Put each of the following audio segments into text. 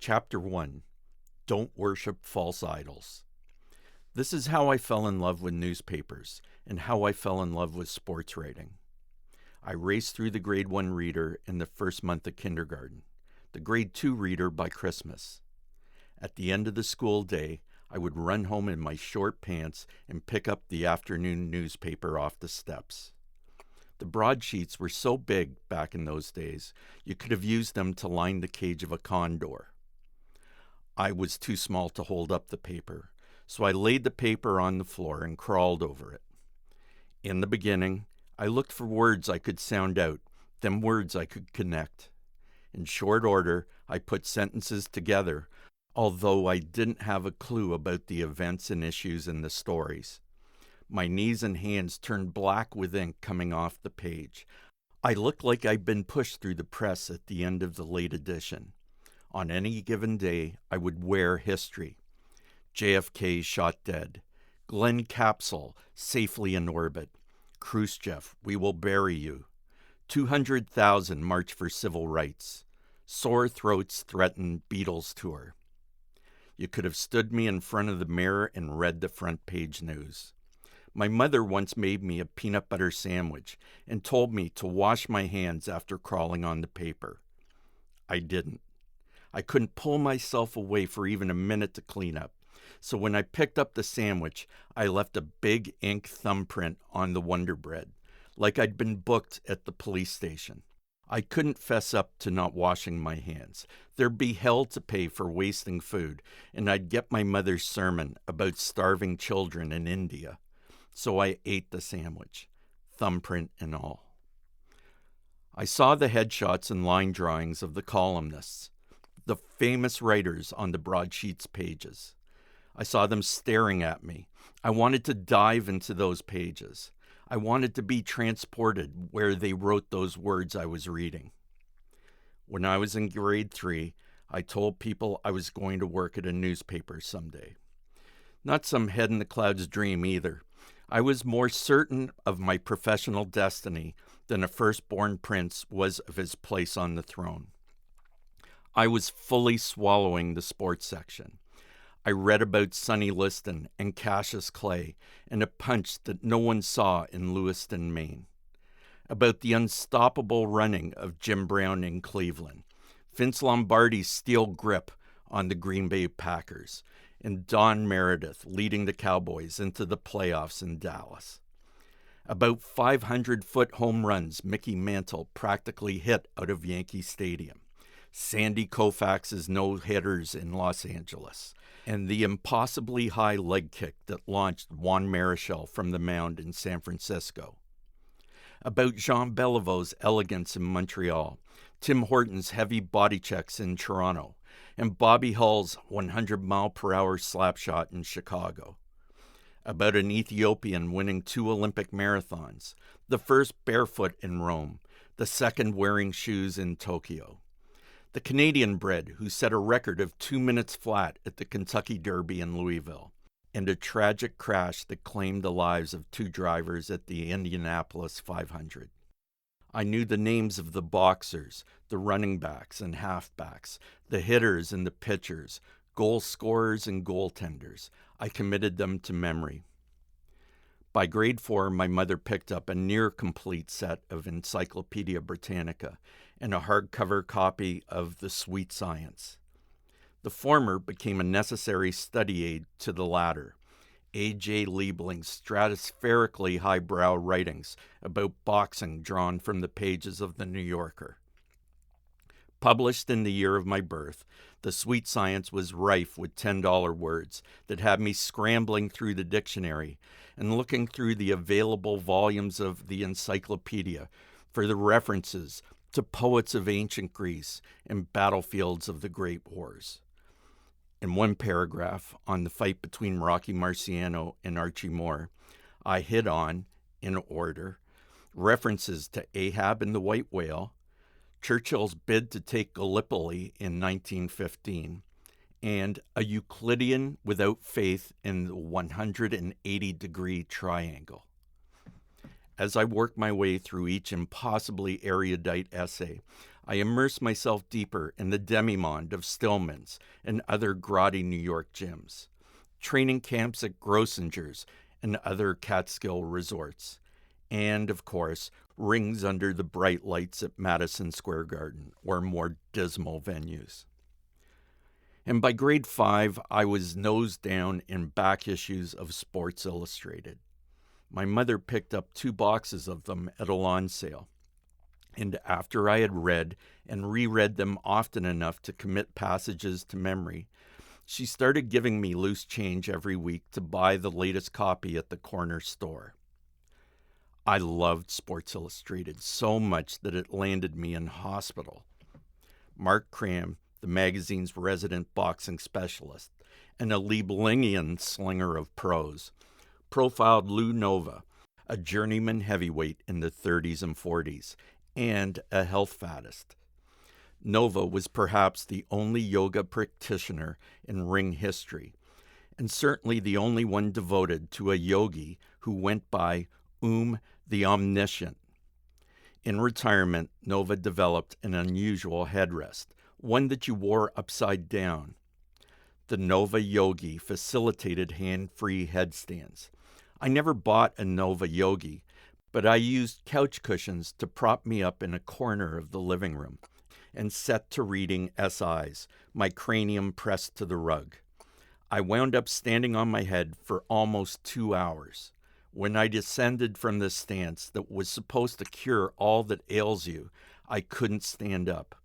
Chapter 1. Don't Worship False Idols. This is how I fell in love with newspapers and how I fell in love with sports writing. I raced through the grade 1 reader in the first month of kindergarten, the grade 2 reader by Christmas. At the end of the school day, I would run home in my short pants and pick up the afternoon newspaper off the steps. The broadsheets were so big back in those days, you could have used them to line the cage of a condor. I was too small to hold up the paper, so I laid the paper on the floor and crawled over it. In the beginning, I looked for words I could sound out, then words I could connect. In short order, I put sentences together, although I didn't have a clue about the events and issues in the stories. My knees and hands turned black with ink coming off the page. I looked like I'd been pushed through the press at the end of the late edition. On any given day, I would wear history. JFK shot dead. Glenn Capsule safely in orbit. Khrushchev, we will bury you. 200,000 march for civil rights. Sore throats threaten Beatles tour. You could have stood me in front of the mirror and read the front page news. My mother once made me a peanut butter sandwich and told me to wash my hands after crawling on the paper. I didn't. I couldn't pull myself away for even a minute to clean up. So when I picked up the sandwich, I left a big ink thumbprint on the Wonder Bread, like I'd been booked at the police station. I couldn't fess up to not washing my hands. There'd be hell to pay for wasting food, and I'd get my mother's sermon about starving children in India. So I ate the sandwich, thumbprint and all. I saw the headshots and line drawings of the columnists, the famous writers on the broadsheets pages. I saw them staring at me. I wanted to dive into those pages. I wanted to be transported where they wrote those words I was reading. When I was in grade 3, I told people I was going to work at a newspaper someday. Not some head-in-the-clouds dream either. I was more certain of my professional destiny than a firstborn prince was of his place on the throne. I was fully swallowing the sports section. I read about Sonny Liston and Cassius Clay and a punch that no one saw in Lewiston, Maine. About the unstoppable running of Jim Brown in Cleveland, Vince Lombardi's steel grip on the Green Bay Packers, and Don Meredith leading the Cowboys into the playoffs in Dallas. About 500-foot home runs Mickey Mantle practically hit out of Yankee Stadium. Sandy Koufax's no-hitters in Los Angeles, and the impossibly high leg kick that launched Juan Marichal from the mound in San Francisco. About Jean Beliveau's elegance in Montreal, Tim Horton's heavy body checks in Toronto, and Bobby Hull's 100-mile-per-hour slap shot in Chicago. About an Ethiopian winning 2 Olympic marathons, the first barefoot in Rome, the second wearing shoes in Tokyo. The Canadian bred who set a record of 2 minutes flat at the Kentucky Derby in Louisville, and a tragic crash that claimed the lives of 2 drivers at the Indianapolis 500. I knew the names of the boxers, the running backs and halfbacks, the hitters and the pitchers, goal scorers and goaltenders. I committed them to memory. By grade 4, my mother picked up a near-complete set of Encyclopedia Britannica and a hardcover copy of The Sweet Science. The former became a necessary study aid to the latter, A.J. Liebling's stratospherically highbrow writings about boxing drawn from the pages of The New Yorker. Published in the year of my birth, The Sweet Science was rife with $10 words that had me scrambling through the dictionary and looking through the available volumes of the encyclopedia for the references to poets of ancient Greece and battlefields of the Great Wars. In one paragraph on the fight between Rocky Marciano and Archie Moore, I hit on, in order, references to Ahab and the White Whale, Churchill's bid to take Gallipoli in 1915, and a Euclidean without faith in the 180-degree triangle. As I worked my way through each impossibly erudite essay, I immerse myself deeper in the demimonde of Stillman's and other grotty New York gyms, training camps at Grossinger's and other Catskill resorts, and, of course, rings under the bright lights at Madison Square Garden or more dismal venues. And by grade 5, I was nose down in back issues of Sports Illustrated. My mother picked up 2 boxes of them at a lawn sale. And after I had read and reread them often enough to commit passages to memory, she started giving me loose change every week to buy the latest copy at the corner store. I loved Sports Illustrated so much that it landed me in hospital. Mark Cram, the magazine's resident boxing specialist, and a Lieblingian slinger of prose, profiled Lou Nova, a journeyman heavyweight in the 30s and 40s, and a health faddist. Nova was perhaps the only yoga practitioner in ring history, and certainly the only one devoted to a yogi who went by the Omniscient. In retirement, Nova developed an unusual headrest, one that you wore upside down. The Nova Yogi facilitated hand-free headstands. I never bought a Nova Yogi, but I used couch cushions to prop me up in a corner of the living room and set to reading SIs, my cranium pressed to the rug. I wound up standing on my head for almost 2 hours. When I descended from this stance that was supposed to cure all that ails you, I couldn't stand up.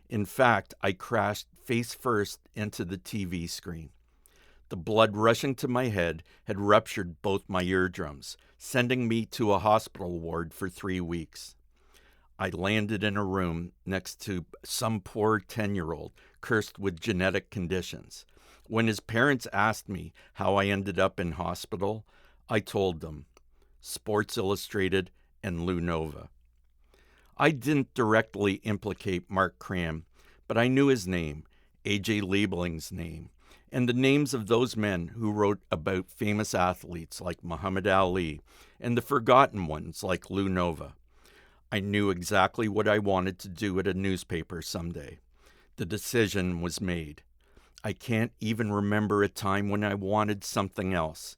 In fact, I crashed face first into the TV screen. The blood rushing to my head had ruptured both my eardrums, sending me to a hospital ward for 3 weeks. I landed in a room next to some poor 10-year-old cursed with genetic conditions. When his parents asked me how I ended up in hospital, I told them, Sports Illustrated and Lou Nova. I didn't directly implicate Mark Cram, but I knew his name, A.J. Liebling's name, and the names of those men who wrote about famous athletes like Muhammad Ali and the forgotten ones like Lou Nova. I knew exactly what I wanted to do at a newspaper someday. The decision was made. I can't even remember a time when I wanted something else.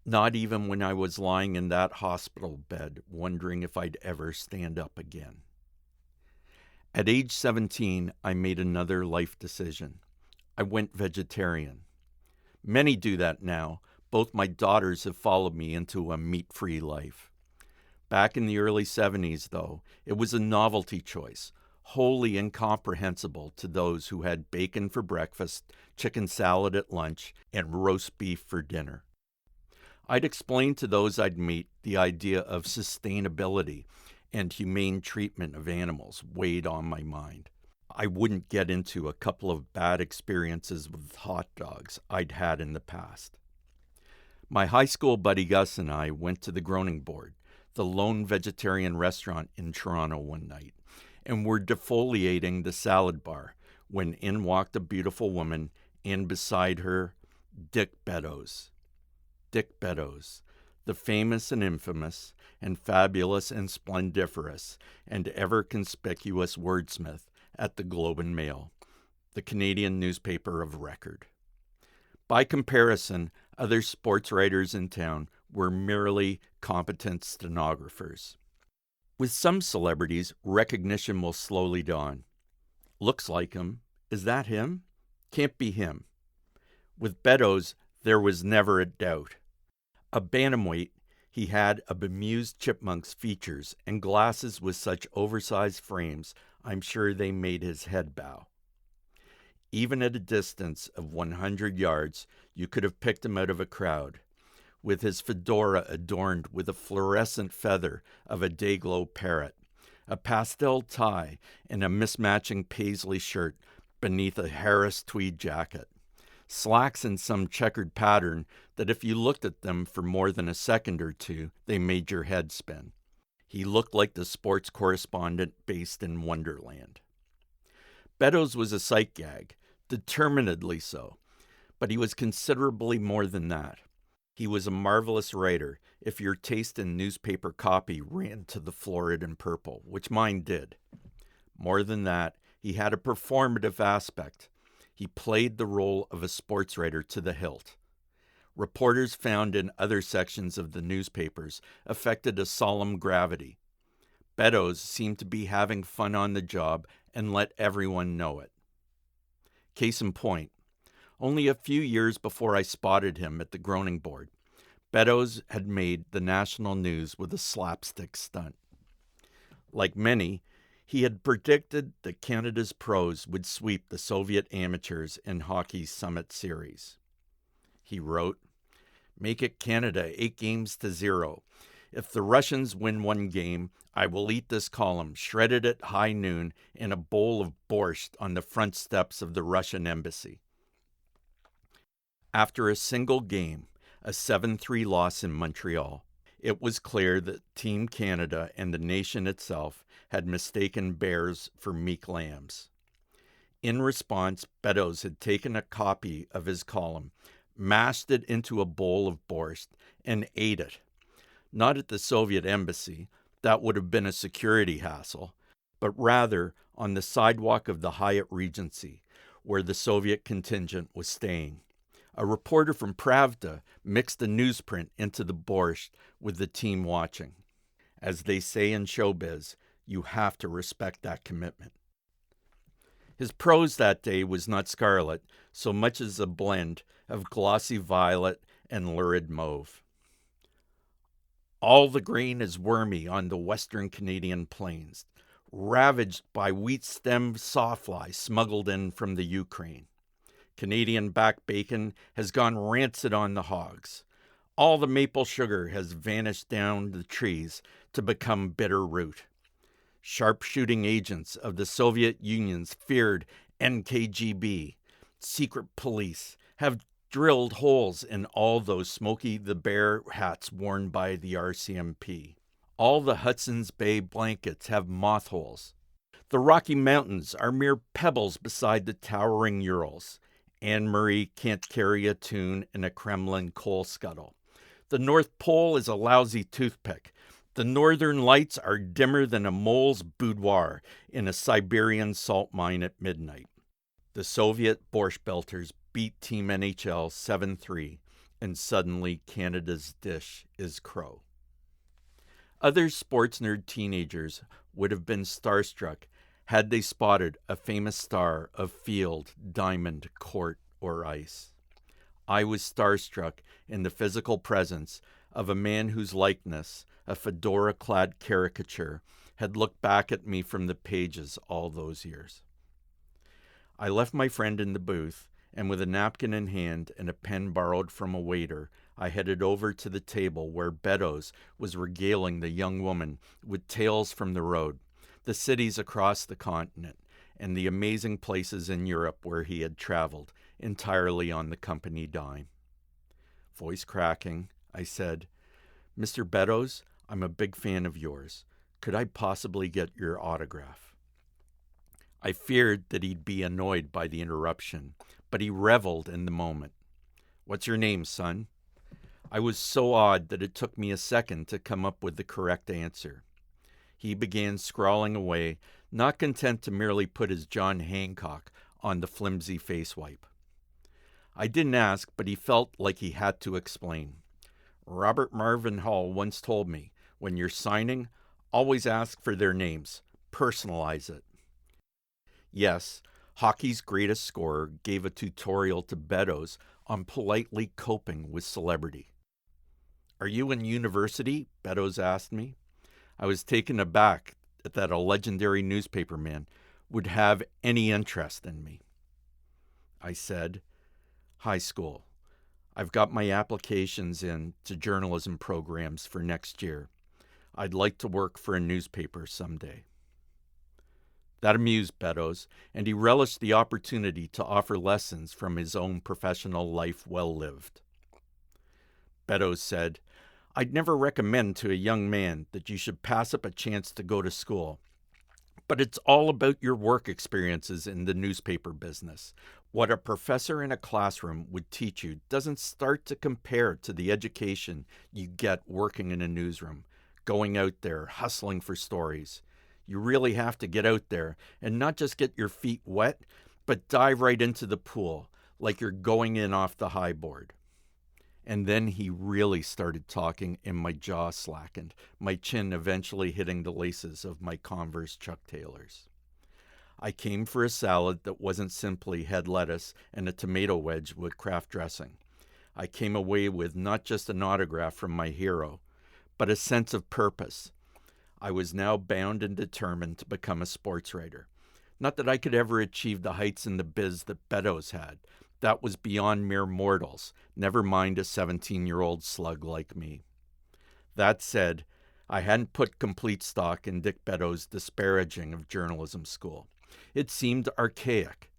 Not even when I was lying in that hospital bed, wondering if I'd ever stand up again. At age 17, I made another life decision. I went vegetarian. Many do that now. Both my daughters have followed me into a meat-free life. Back in the early 70s, though, it was a novelty choice, wholly incomprehensible to those who had bacon for breakfast, chicken salad at lunch, and roast beef for dinner. I'd explain to those I'd meet the idea of sustainability and humane treatment of animals weighed on my mind. I wouldn't get into a couple of bad experiences with hot dogs I'd had in the past. My high school buddy Gus and I went to the Groening Board, the lone vegetarian restaurant in Toronto one night, and were defoliating the salad bar when in walked a beautiful woman and beside her, Dick Beddoes. Dick Beddoes, the famous and infamous, and fabulous and splendiferous, and ever conspicuous wordsmith at the Globe and Mail, the Canadian newspaper of record. By comparison, other sports writers in town were merely competent stenographers. With some celebrities, recognition will slowly dawn. Looks like him. Is that him? Can't be him. With Beddoes, there was never a doubt. A bantamweight, he had a bemused chipmunk's features and glasses with such oversized frames, I'm sure they made his head bow. Even at a distance of 100 yards, you could have picked him out of a crowd, with his fedora adorned with a fluorescent feather of a day-glow parrot, a pastel tie, and a mismatching paisley shirt beneath a Harris tweed jacket. Slacks in some checkered pattern that if you looked at them for more than a second or two, they made your head spin. He looked like the sports correspondent based in Wonderland. Beddoes was a sight gag, determinedly so, but he was considerably more than that. He was a marvelous writer if your taste in newspaper copy ran to the florid and purple, which mine did. More than that, he had a performative aspect. He played the role of a sports writer to the hilt. Reporters found in other sections of the newspapers affected a solemn gravity. Beddoes seemed to be having fun on the job and let everyone know it. Case in point, only a few years before I spotted him at the groaning board, Beddoes had made the national news with a slapstick stunt. Like many, he had predicted that Canada's pros would sweep the Soviet amateurs in hockey's Summit Series. He wrote, "Make it Canada 8-0. If the Russians win one game, I will eat this column, shredded at high noon, in a bowl of borscht on the front steps of the Russian embassy." After a single game, a 7-3 loss in Montreal, it was clear that Team Canada and the nation itself had mistaken bears for meek lambs. In response, Beddoes had taken a copy of his column, mashed it into a bowl of borscht, and ate it. Not at the Soviet embassy, that would have been a security hassle, but rather on the sidewalk of the Hyatt Regency, where the Soviet contingent was staying. A reporter from Pravda mixed a newsprint into the borscht with the team watching. As they say in showbiz, you have to respect that commitment. His prose that day was not scarlet, so much as a blend of glossy violet and lurid mauve. All the grain is wormy on the western Canadian plains, ravaged by wheat-stem sawflies smuggled in from the Ukraine. Canadian back bacon has gone rancid on the hogs. All the maple sugar has vanished down the trees to become bitter root. Sharpshooting agents of the Soviet Union's feared NKGB, secret police, have drilled holes in all those Smokey the Bear hats worn by the RCMP. All the Hudson's Bay blankets have moth holes. The Rocky Mountains are mere pebbles beside the towering Urals. Anne Marie can't carry a tune in a Kremlin coal scuttle. The North Pole is a lousy toothpick. The northern lights are dimmer than a mole's boudoir in a Siberian salt mine at midnight. The Soviet Borscht Belters beat Team NHL 7-3, and suddenly Canada's dish is crow. Other sports nerd teenagers would have been starstruck had they spotted a famous star of field, diamond, court, or ice. I was starstruck in the physical presence of a man whose likeness, a fedora-clad caricature, had looked back at me from the pages all those years. I left my friend in the booth, and with a napkin in hand and a pen borrowed from a waiter, I headed over to the table where Beddoes was regaling the young woman with tales from the road, the cities across the continent, and the amazing places in Europe where he had traveled, entirely on the company dime. Voice cracking, I said, "Mr. Beddoes, I'm a big fan of yours. Could I possibly get your autograph?" I feared that he'd be annoyed by the interruption, but he reveled in the moment. "What's your name, son?" I was so awed that it took me a second to come up with the correct answer. He began scrawling away, not content to merely put his John Hancock on the flimsy face wipe. I didn't ask, but he felt like he had to explain. "Robert Marvin Hall once told me, when you're signing, always ask for their names. Personalize it." Yes, hockey's greatest scorer gave a tutorial to Beddoes on politely coping with celebrity. "Are you in university?" Beddoes asked me. I was taken aback that a legendary newspaperman would have any interest in me. I said, "High school. I've got my applications in to journalism programs for next year. I'd like to work for a newspaper someday." That amused Beddoes, and he relished the opportunity to offer lessons from his own professional life well lived. Beddoes said, "I'd never recommend to a young man that you should pass up a chance to go to school. But it's all about your work experiences in the newspaper business. What a professor in a classroom would teach you doesn't start to compare to the education you get working in a newsroom, going out there, hustling for stories. You really have to get out there and not just get your feet wet, but dive right into the pool like you're going in off the high board. And then he really started talking and my jaw slackened, my chin eventually hitting the laces of my Converse Chuck Taylors. I came for a salad that wasn't simply head lettuce and a tomato wedge with Kraft dressing. I came away with not just an autograph from my hero, but a sense of purpose. I was now bound and determined to become a sports writer. Not that I could ever achieve the heights in the biz that Beddoes had. That was beyond mere mortals, never mind a 17-year-old slug like me. That said, I hadn't put complete stock in Dick Beddoes' disparaging of journalism school. It seemed archaic.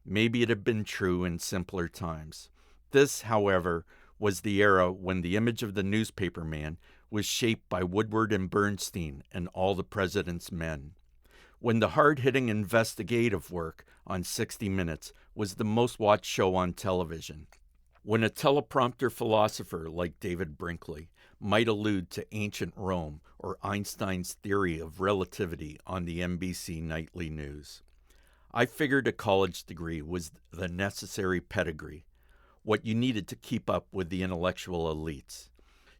Maybe it had been true in simpler times. This, however, was the era when the image of the newspaper man was shaped by Woodward and Bernstein and All the President's Men. When the hard-hitting investigative work on 60 Minutes was the most watched show on television. When a teleprompter philosopher like David Brinkley might allude to ancient Rome or Einstein's theory of relativity on the NBC nightly news. I figured a college degree was the necessary pedigree, what you needed to keep up with the intellectual elites.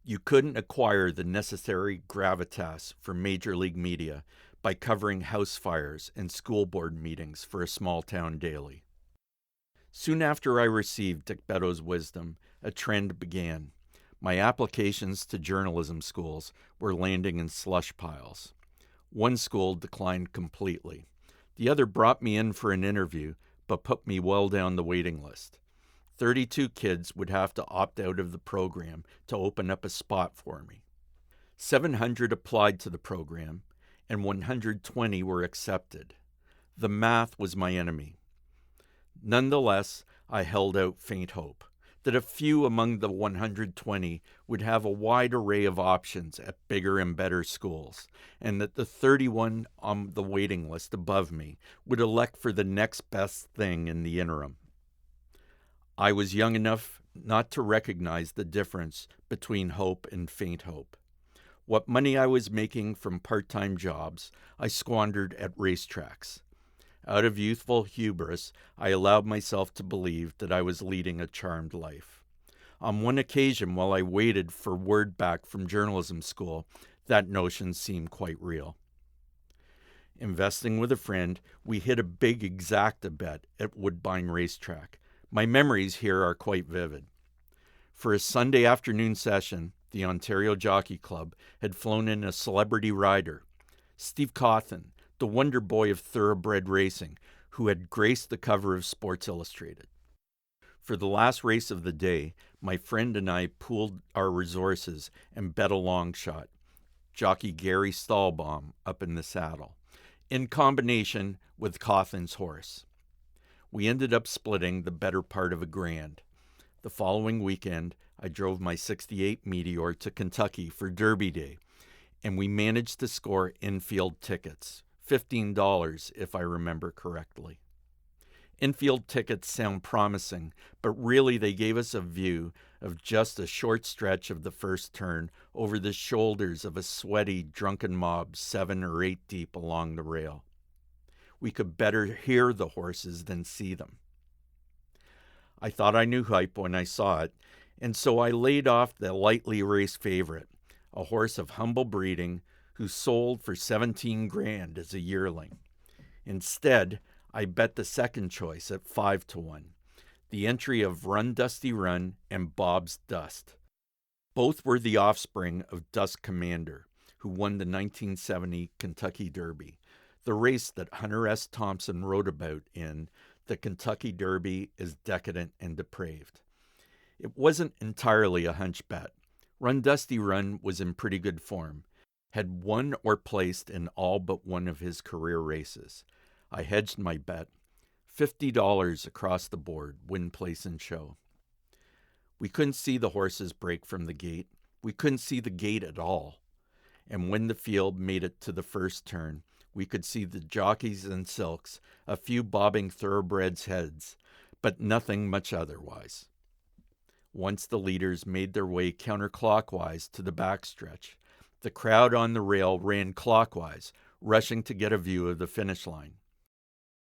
You couldn't acquire the necessary gravitas for major league media by covering house fires and school board meetings for a small-town daily. Soon after I received Dick Beddoes' wisdom, a trend began. My applications to journalism schools were landing in slush piles. One school declined completely. The other brought me in for an interview, but put me well down the waiting list. 32 kids would have to opt out of the program to open up a spot for me. 700 applied to the program, and 120 were accepted. The math was my enemy. Nonetheless, I held out faint hope that a few among the 120 would have a wide array of options at bigger and better schools, and that the 31 on the waiting list above me would elect for the next best thing in the interim. I was young enough not to recognize the difference between hope and faint hope. What money I was making from part-time jobs, I squandered at racetracks. Out of youthful hubris, I allowed myself to believe that I was leading a charmed life. On one occasion, while I waited for word back from journalism school, that notion seemed quite real. Investing with a friend, we hit a big exacta bet at Woodbine Racetrack. My memories here are quite vivid. For a Sunday afternoon session, the Ontario Jockey Club had flown in a celebrity rider, Steve Cawthon, the wonder boy of thoroughbred racing, who had graced the cover of Sports Illustrated. For the last race of the day, my friend and I pooled our resources and bet a long shot, jockey Gary Stahlbaum up in the saddle, in combination with Cawthon's horse. We ended up splitting the better part of $1,000. The following weekend, I drove my '68 Meteor to Kentucky for Derby Day, and we managed to score infield tickets, $15 if I remember correctly. Infield tickets sound promising, but really they gave us a view of just a short stretch of the first turn over the shoulders of a sweaty, drunken mob 7 or 8 deep along the rail. We could better hear the horses than see them. I thought I knew hype when I saw it, and so I laid off the lightly raced favorite, a horse of humble breeding who sold for $17,000 as a yearling. Instead, I bet the second choice at 5-1, the entry of Run Dusty Run and Bob's Dust. Both were the offspring of Dust Commander, who won the 1970 Kentucky Derby, the race that Hunter S. Thompson wrote about in The Kentucky Derby is Decadent and Depraved. It wasn't entirely a hunch bet. Run Dusty Run was in pretty good form, had won or placed in all but one of his career races. I hedged my bet, $50 across the board, win, place, and show. We couldn't see the horses break from the gate. We couldn't see the gate at all. And when the field made it to the first turn, we could see the jockeys and silks, a few bobbing thoroughbreds' heads, but nothing much otherwise. Once the leaders made their way counterclockwise to the backstretch, the crowd on the rail ran clockwise, rushing to get a view of the finish line.